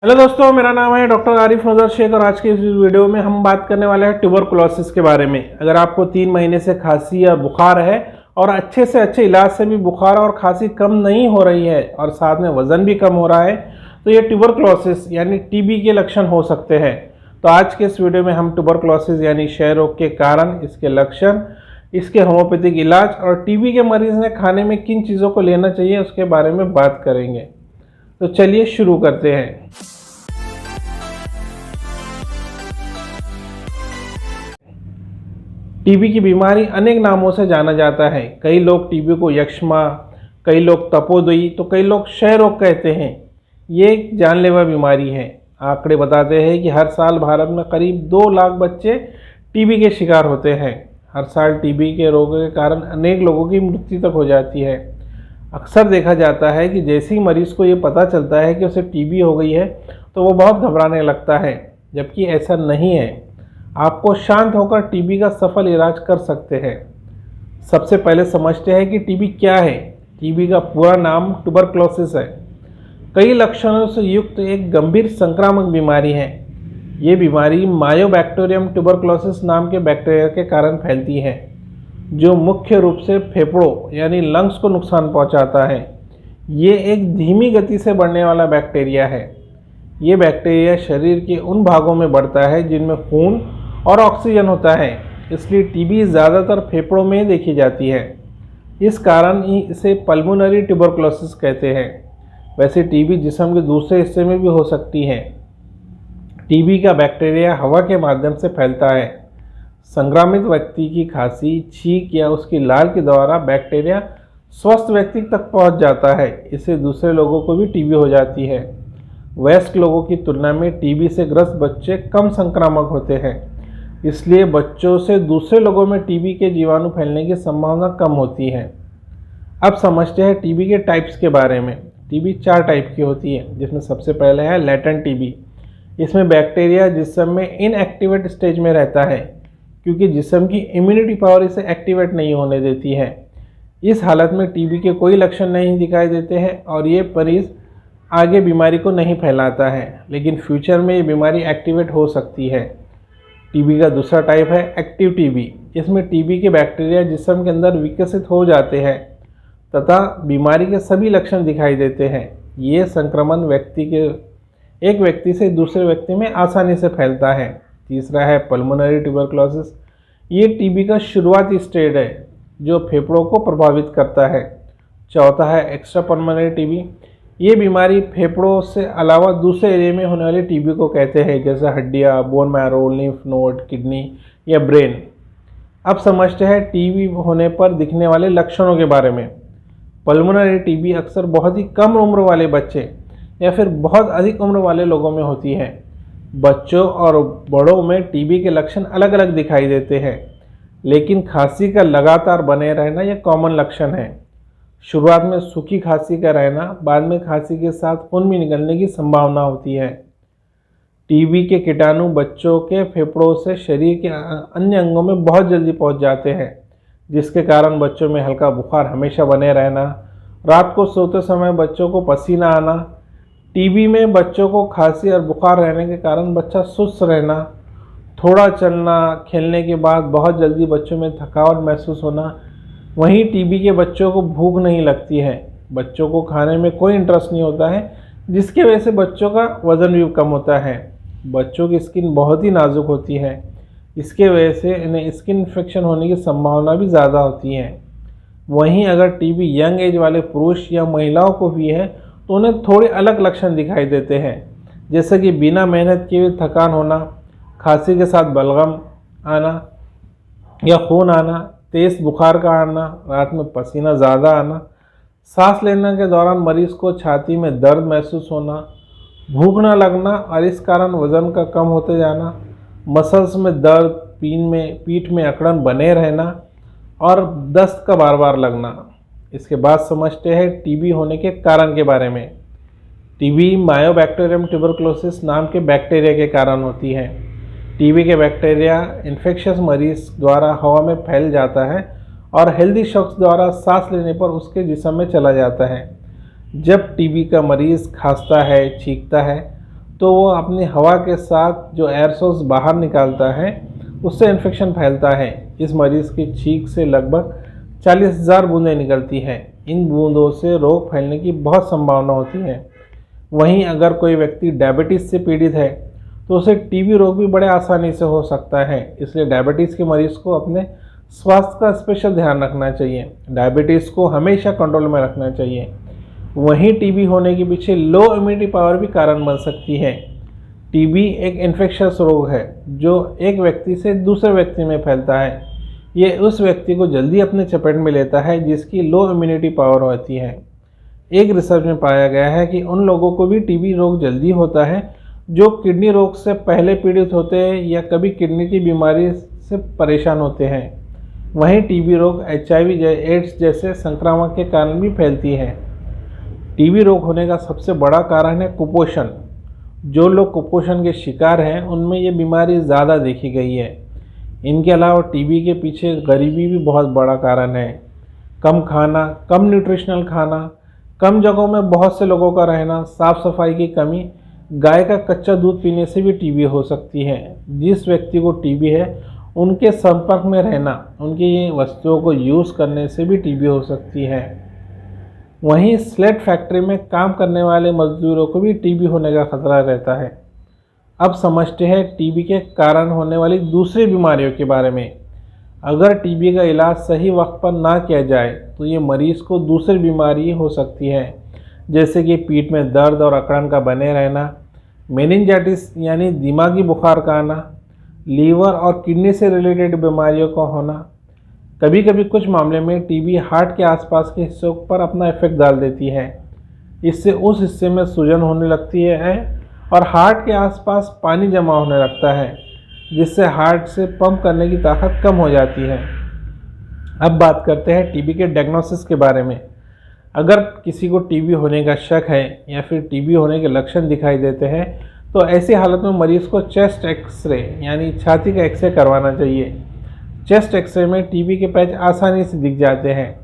Hello दोस्तों, मेरा नाम है डॉक्टर आरिफ नजर शेख और आज के इस वीडियो में हम बात करने वाले हैं ट्यूबरकुलोसिस के बारे में। अगर आपको 3 महीने से खांसी या बुखार है और अच्छे से अच्छे इलाज से भी बुखार और खांसी कम नहीं हो रही है और साथ में वजन भी कम हो रहा है तो ये ट्यूबरकुलोसिस यानी टीबी के लक्षण हो सकते हैं। तो आज के इस वीडियो में हम ट्यूबरकुलोसिस यानी क्षय रोग के कारण, इसके लक्षण, इसके होम्योपैथिक इलाज और टीबी के मरीज ने खाने में किन चीज़ों को लेना चाहिए उसके बारे में बात करेंगे। तो चलिए शुरू करते हैं। टीबी की बीमारी अनेक नामों से जाना जाता है। कई लोग टीबी को यक्ष्मा, कई लोग तपोदई तो कई लोग क्षय रोग कहते हैं। ये एक जानलेवा बीमारी है। आंकड़े बताते हैं कि हर साल भारत में करीब 2 लाख बच्चे टीबी के शिकार होते हैं। हर साल टीबी के रोग के कारण अनेक लोगों की मृत्यु तक हो जाती है। अक्सर देखा जाता है कि जैसे ही मरीज़ को ये पता चलता है कि उसे टीबी हो गई है तो वो बहुत घबराने लगता है, जबकि ऐसा नहीं है। आपको शांत होकर टीबी का सफल इलाज कर सकते हैं। सबसे पहले समझते हैं कि टीबी क्या है। टीबी का पूरा नाम ट्यूबरकुलोसिस है। कई लक्षणों से युक्त एक गंभीर संक्रामक बीमारी है। ये बीमारी मायोबैक्टीरियम ट्यूबरकुलोसिस नाम के बैक्टीरिया के कारण फैलती है, जो मुख्य रूप से फेफड़ों यानी लंग्स को नुकसान पहुंचाता है। ये एक धीमी गति से बढ़ने वाला बैक्टीरिया है। ये बैक्टीरिया शरीर के उन भागों में बढ़ता है जिनमें खून और ऑक्सीजन होता है, इसलिए टीबी ज़्यादातर फेफड़ों में देखी जाती है। इस कारण इसे पल्मोनरी ट्यूबरकुलोसिस कहते हैं। वैसे टीबी जिस्म के दूसरे हिस्से में भी हो सकती है। टीबी का बैक्टीरिया हवा के माध्यम से फैलता है। संक्रमित व्यक्ति की खांसी, छींक या उसकी लार के द्वारा बैक्टीरिया स्वस्थ व्यक्ति तक पहुंच जाता है। इससे दूसरे लोगों को भी टीबी हो जाती है। वयस्क लोगों की तुलना में टीबी से ग्रस्त बच्चे कम संक्रामक होते हैं, इसलिए बच्चों से दूसरे लोगों में टीबी के जीवाणु फैलने की संभावना कम होती है। अब समझते हैं टीबी के टाइप्स के बारे में। टीबी 4 टाइप की होती है, जिसमें सबसे पहले है लेटेंट टीबी। इसमें बैक्टीरिया जिस्म में इनएक्टिवेट स्टेज में रहता है, क्योंकि जिस्म की इम्यूनिटी पावर इसे एक्टिवेट नहीं होने देती है। इस हालत में टीबी के कोई लक्षण नहीं दिखाई देते हैं और ये मरीज आगे बीमारी को नहीं फैलाता है, लेकिन फ्यूचर में ये बीमारी एक्टिवेट हो सकती है। टीबी का दूसरा टाइप है एक्टिव टीबी। इसमें टीबी के बैक्टीरिया जिस्म के अंदर विकसित हो जाते हैं तथा बीमारी के सभी लक्षण दिखाई देते हैं। ये संक्रमण एक व्यक्ति से दूसरे व्यक्ति में आसानी से फैलता है। तीसरा है पल्मोनरी ट्यूबरकुलोसिस। ये टीबी का शुरुआती स्टेज है जो फेफड़ों को प्रभावित करता है। चौथा है एक्स्ट्रा पल्मोनरी टीबी। ये बीमारी फेफड़ों से अलावा दूसरे एरिया में होने वाली टीबी को कहते हैं, जैसे हड्डियाँ, bone marrow, lymph node, kidney या ब्रेन। अब समझते हैं टीबी होने पर दिखने वाले लक्षणों के बारे में। पल्मोनरी टीबी अक्सर बहुत ही कम उम्र वाले बच्चे या फिर बहुत अधिक उम्र वाले लोगों में होती है। बच्चों और बड़ों में टीबी के लक्षण अलग अलग दिखाई देते हैं, लेकिन खांसी का लगातार बने रहना यह कॉमन लक्षण है। शुरुआत में सूखी खांसी का रहना, बाद में खांसी के साथ खून भी निकलने की संभावना होती है। टीबी के कीटाणु बच्चों के फेफड़ों से शरीर के अन्य अंगों में बहुत जल्दी पहुंच जाते हैं, जिसके कारण बच्चों में हल्का बुखार हमेशा बने रहना, रात को सोते समय बच्चों को पसीना आना। टीबी में बच्चों को खांसी और बुखार रहने के कारण बच्चा सुस्त रहना, थोड़ा चलना, खेलने के बाद बहुत जल्दी बच्चों में थकावट महसूस होना। वहीं टीबी के बच्चों को भूख नहीं लगती है, बच्चों को खाने में कोई इंटरेस्ट नहीं होता है, जिसकी वजह से बच्चों का वज़न भी कम होता है। बच्चों की स्किन बहुत ही नाजुक होती है, इसके वजह से इन्हें स्किन इन्फेक्शन होने की संभावना भी ज़्यादा होती है। वहीं अगर टीबी यंग एज वाले पुरुष या महिलाओं को भी है तो उन्हें थोड़े अलग लक्षण दिखाई देते हैं, जैसे कि बिना मेहनत किए थकान होना, खांसी के साथ बलगम आना या खून आना, तेज़ बुखार का आना, रात में पसीना ज़्यादा आना, सांस लेने के दौरान मरीज़ को छाती में दर्द महसूस होना, भूख न लगना और इस कारण वज़न का कम होते जाना, मसल्स में दर्द, पीठ में अकड़न बने रहना और दस्त का बार बार लगना। इसके बाद समझते हैं टीबी होने के कारण के बारे में। टीबी मायोबैक्टीरियम ट्यूबरकुलोसिस नाम के बैक्टीरिया के कारण होती है। टीबी के बैक्टीरिया इन्फेक्शियस मरीज द्वारा हवा में फैल जाता है और हेल्दी शख्स द्वारा सांस लेने पर उसके जिस्म में चला जाता है। जब टीबी का मरीज़ खांसता है, छींकता है तो वो अपनी हवा के साथ जो एयरसोल्स बाहर निकालता है उससे इन्फेक्शन फैलता है। इस मरीज़ की छींक से लगभग 40,000 बूंदें निकलती हैं। इन बूंदों से रोग फैलने की बहुत संभावना होती है। वहीं अगर कोई व्यक्ति डायबिटीज़ से पीड़ित है तो उसे टीबी रोग भी बड़े आसानी से हो सकता है। इसलिए डायबिटीज़ के मरीज़ को अपने स्वास्थ्य का स्पेशल ध्यान रखना चाहिए। डायबिटीज़ को हमेशा कंट्रोल में रखना चाहिए। वहीं टीबी होने के पीछे लो इम्यूनिटी पावर भी कारण बन सकती है। टीबी एक इन्फेक्शियस रोग है जो एक व्यक्ति से दूसरे व्यक्ति में फैलता है। ये उस व्यक्ति को जल्दी अपने चपेट में लेता है जिसकी लो इम्यूनिटी पावर होती है। एक रिसर्च में पाया गया है कि उन लोगों को भी टीबी रोग जल्दी होता है जो किडनी रोग से पहले पीड़ित होते हैं या कभी किडनी की बीमारी से परेशान होते हैं। वहीं टीबी रोग HIV एड्स जैसे संक्रामक के कारण भी फैलती है। टीबी रोग होने का सबसे बड़ा कारण है कुपोषण। जो लोग कुपोषण के शिकार हैं उनमें ये बीमारी ज़्यादा देखी गई है। इनके अलावा टीबी के पीछे गरीबी भी बहुत बड़ा कारण है। कम खाना, कम न्यूट्रिशनल खाना, कम जगहों में बहुत से लोगों का रहना, साफ सफाई की कमी, गाय का कच्चा दूध पीने से भी टीबी हो सकती है। जिस व्यक्ति को टीबी है उनके संपर्क में रहना, उनकी वस्तुओं को यूज़ करने से भी टीबी हो सकती है। वहीं स्लेट फैक्ट्री में काम करने वाले मजदूरों को भी टीबी होने का खतरा रहता है। अब समझते हैं टीबी के कारण होने वाली दूसरी बीमारियों के बारे में। अगर टीबी का इलाज सही वक्त पर ना किया जाए तो ये मरीज़ को दूसरी बीमारी हो सकती है, जैसे कि पीठ में दर्द और अकड़न का बने रहना, मेनिंजाइटिस यानी दिमागी बुखार का आना, लीवर और किडनी से रिलेटेड बीमारियों का होना। कभी कभी कुछ मामले में टीबी हार्ट के आसपास के हिस्सों पर अपना इफेक्ट डाल देती है। इससे उस हिस्से में सूजन होने लगती है और हार्ट के आसपास पानी जमा होने लगता है, जिससे हार्ट से पंप करने की ताकत कम हो जाती है। अब बात करते हैं टीबी के डायग्नोसिस के बारे में। अगर किसी को टीबी होने का शक है या फिर टीबी होने के लक्षण दिखाई देते हैं तो ऐसी हालत में मरीज़ को चेस्ट एक्सरे यानी छाती का एक्सरे करवाना चाहिए। चेस्ट एक्सरे में टीबी के पैच आसानी से दिख जाते हैं,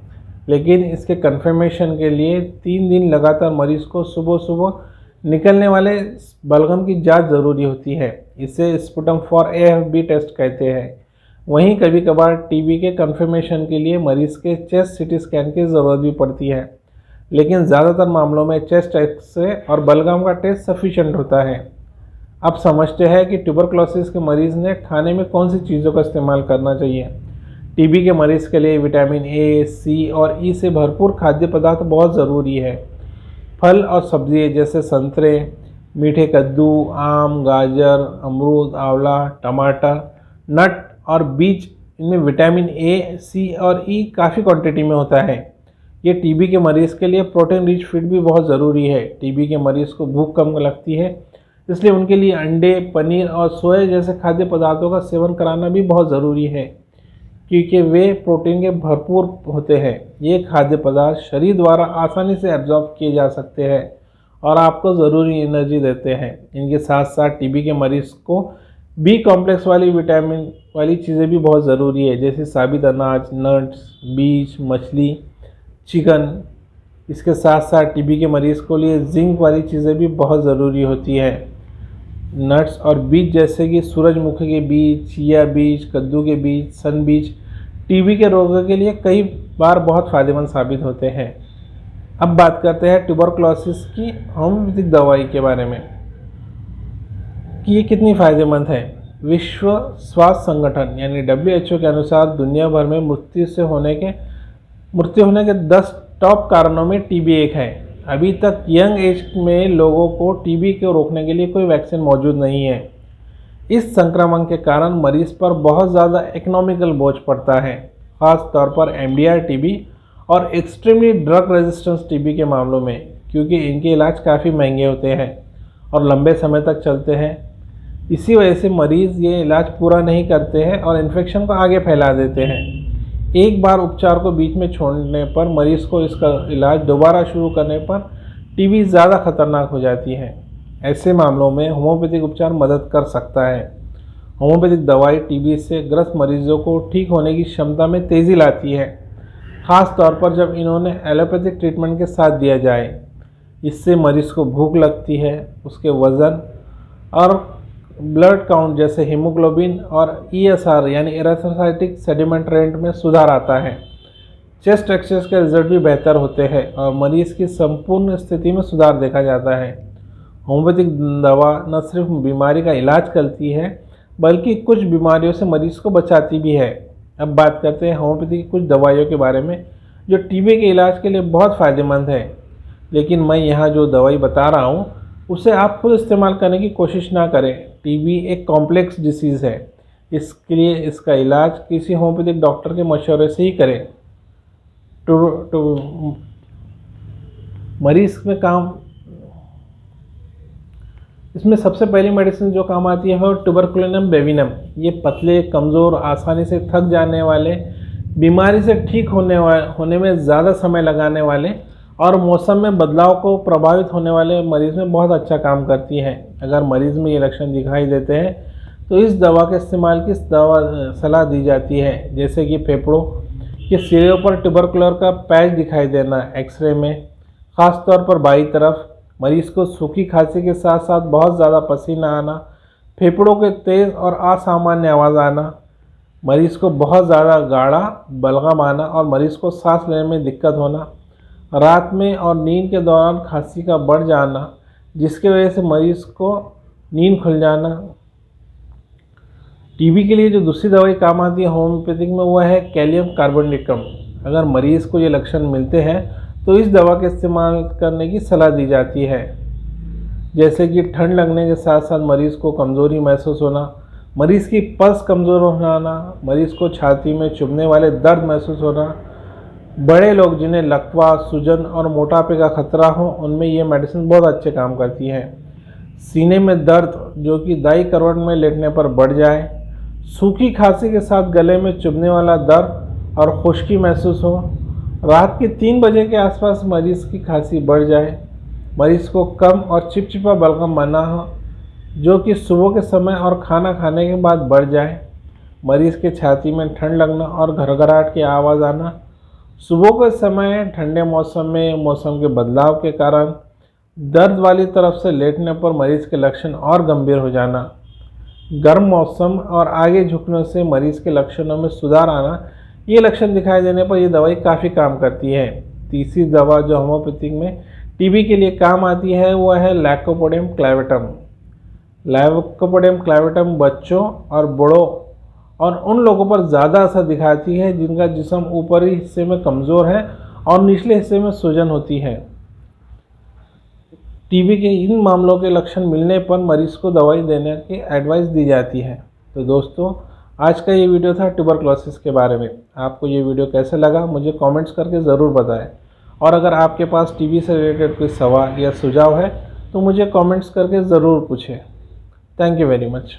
लेकिन इसके कंफर्मेशन के लिए 3 दिन लगातार मरीज़ को सुबह सुबह निकलने वाले बलगम की जांच ज़रूरी होती है। इसे स्पुटम फॉर AFB टेस्ट कहते हैं। वहीं कभी कभार टीबी के कंफर्मेशन के लिए मरीज़ के चेस्ट CT स्कैन की ज़रूरत भी पड़ती है, लेकिन ज़्यादातर मामलों में चेस्ट एक्सरे और बलगम का टेस्ट सफिशेंट होता है। अब समझते हैं कि ट्यूबरक्लोसिस के मरीज़ ने खाने में कौन सी चीज़ों का इस्तेमाल करना चाहिए। टीबी के मरीज़ के लिए विटामिन A, C और E से भरपूर खाद्य पदार्थ बहुत ज़रूरी है। फल और सब्ज़ी जैसे संतरे, मीठे कद्दू, आम, गाजर, अमरूद, आंवला, टमाटर, नट और बीज, इनमें विटामिन A, C और E काफ़ी क्वांटिटी में होता है। ये टीबी के मरीज़ के लिए प्रोटीन रिच फीड भी बहुत ज़रूरी है। टीबी के मरीज़ को भूख कम लगती है, इसलिए उनके लिए अंडे, पनीर और सोया जैसे खाद्य पदार्थों का सेवन कराना भी बहुत ज़रूरी है, क्योंकि वे प्रोटीन के भरपूर होते हैं। ये खाद्य पदार्थ शरीर द्वारा आसानी से एब्जॉर्ब किए जा सकते हैं और आपको ज़रूरी एनर्जी देते हैं। इनके साथ साथ टीबी के मरीज़ को B कॉम्प्लेक्स वाली विटामिन वाली चीज़ें भी बहुत ज़रूरी है, जैसे साबित अनाज, नट्स, बीज, मछली, चिकन। इसके साथ साथ टीबी के मरीज़ को लिए जिंक वाली चीज़ें भी बहुत ज़रूरी होती है। नट्स और बीज जैसे कि सूरजमुखी के बीज, चिया बीज, कद्दू के बीज, सन बीज टीबी के रोगियों के लिए कई बार बहुत फ़ायदेमंद साबित होते हैं। अब बात करते हैं ट्यूबरक्लोसिस की होम्योपैथिक दवाई के बारे में कि ये कितनी फ़ायदेमंद है। विश्व स्वास्थ्य संगठन यानी WHO के अनुसार दुनिया भर में मृत्यु होने के 10 टॉप कारणों में टीबी एक है। अभी तक यंग एज में लोगों को टीबी को रोकने के लिए कोई वैक्सीन मौजूद नहीं है। इस संक्रमण के कारण मरीज पर बहुत ज़्यादा इकोनॉमिकल बोझ पड़ता है, ख़ास तौर पर MDR टीबी और एक्सट्रीमली ड्रग रेजिस्टेंस टीबी के मामलों में, क्योंकि इनके इलाज काफ़ी महंगे होते हैं और लंबे समय तक चलते हैं। इसी वजह से मरीज़ ये इलाज पूरा नहीं करते हैं और इन्फेक्शन को आगे फैला देते हैं। एक बार उपचार को बीच में छोड़ने पर मरीज़ को इसका इलाज दोबारा शुरू करने पर टीबी ज़्यादा खतरनाक हो जाती है। ऐसे मामलों में होम्योपैथिक उपचार मदद कर सकता है। होम्योपैथिक दवाई टीबी से ग्रस्त मरीजों को ठीक होने की क्षमता में तेज़ी लाती है, ख़ास तौर पर जब इन्होंने एलोपैथिक ट्रीटमेंट के साथ दिया जाए। इससे मरीज़ को भूख लगती है, उसके वज़न और ब्लड काउंट जैसे हीमोग्लोबिन और ESR यानी एरिथ्रोसाइटिक सेडिमेंट में सुधार आता है। चेस्ट एक्सरसाइज के रिजल्ट भी बेहतर होते हैं और मरीज़ की संपूर्ण स्थिति में सुधार देखा जाता है। होम्योपैथिक दवा न सिर्फ बीमारी का इलाज करती है बल्कि कुछ बीमारियों से मरीज़ को बचाती भी है। अब बात करते हैं होम्योपैथी की कुछ दवाइयों के बारे में जो टीबी के इलाज के लिए बहुत फ़ायदेमंद है। लेकिन मैं यहाँ जो दवाई बता रहा हूँ उसे आप खुद इस्तेमाल करने की कोशिश ना करें। टीबी एक कॉम्प्लेक्स डिसीज़ है, इसके लिए इसका इलाज किसी होम्योपैथिक डॉक्टर के मशवरे से ही करें। तो मरीज़ में काम इसमें सबसे पहली मेडिसिन जो काम आती है वो ट्यूबरकुलिनम बेविनम। ये पतले, कमज़ोर, आसानी से थक जाने वाले, बीमारी से ठीक होने में ज़्यादा समय लगाने वाले और मौसम में बदलाव को प्रभावित होने वाले मरीज़ में बहुत अच्छा काम करती है। अगर मरीज़ में ये लक्षण दिखाई देते हैं तो इस दवा के इस्तेमाल की सलाह दी जाती है, जैसे कि फेफड़ों के सिरे पर ट्यूबरकुलर का पैच दिखाई देना एक्सरे में, ख़ास तौर पर बाईं तरफ, मरीज़ को सूखी खांसी के साथ साथ बहुत ज़्यादा पसीना आना, फेफड़ों के तेज़ और असामान्य आवाज़ आना, मरीज़ को बहुत ज़्यादा गाढ़ा बलगम आना और मरीज़ को सांस लेने में दिक्कत होना, रात में और नींद के दौरान खांसी का बढ़ जाना जिसकी वजह से मरीज़ को नींद खुल जाना। टीबी के लिए जो दूसरी दवाई काम आती है होम्योपैथिक में वह है कैल्शियम कार्बोनेटम। अगर मरीज़ को ये लक्षण मिलते हैं तो इस दवा के इस्तेमाल करने की सलाह दी जाती है, जैसे कि ठंड लगने के साथ साथ मरीज़ को कमज़ोरी महसूस होना, मरीज़ की पल्स कमज़ोर होना, मरीज़ को छाती में चुभने वाले दर्द महसूस होना, बड़े लोग जिन्हें लकवा, सूजन और मोटापे का खतरा हो उनमें ये मेडिसिन बहुत अच्छे काम करती है। सीने में दर्द जो कि दाई करवट में लेटने पर बढ़ जाए, सूखी खांसी के साथ गले में चुभने वाला दर्द और खुश्की महसूस हो, रात के 3 बजे के आसपास मरीज़ की खांसी बढ़ जाए, मरीज़ को कम और चिपचिपा बलगम बना हो जो कि सुबह के समय और खाना खाने के बाद बढ़ जाए, मरीज़ के छाती में ठंड लगना और घरघराहट की आवाज़ आना, सुबह के समय ठंडे मौसम में मौसम के बदलाव के कारण दर्द वाली तरफ से लेटने पर मरीज़ के लक्षण और गंभीर हो जाना, गर्म मौसम और आगे झुकने से मरीज़ के लक्षणों में सुधार आना, ये लक्षण दिखाई देने पर यह दवाई काफ़ी काम करती है। तीसरी दवा जो होम्योपैथिक में टीबी के लिए काम आती है वह है लाइकोपोडियम क्लैवेटम। लाइकोपोडियम क्लैवेटम बच्चों और बड़ों और उन लोगों पर ज़्यादा असर दिखाती है जिनका जिस्म ऊपरी हिस्से में कमज़ोर है और निचले हिस्से में सूजन होती है। टीबी के इन मामलों के लक्षण मिलने पर मरीज़ को दवाई देने की एडवाइस दी जाती है। तो दोस्तों, आज का ये वीडियो था ट्यूबरक्लोसिस के बारे में। आपको ये वीडियो कैसे लगा मुझे कमेंट्स करके ज़रूर बताएं और अगर आपके पास टीबी से रिलेटेड कोई सवाल या सुझाव है तो मुझे कमेंट्स करके ज़रूर पूछें। Thank you very much.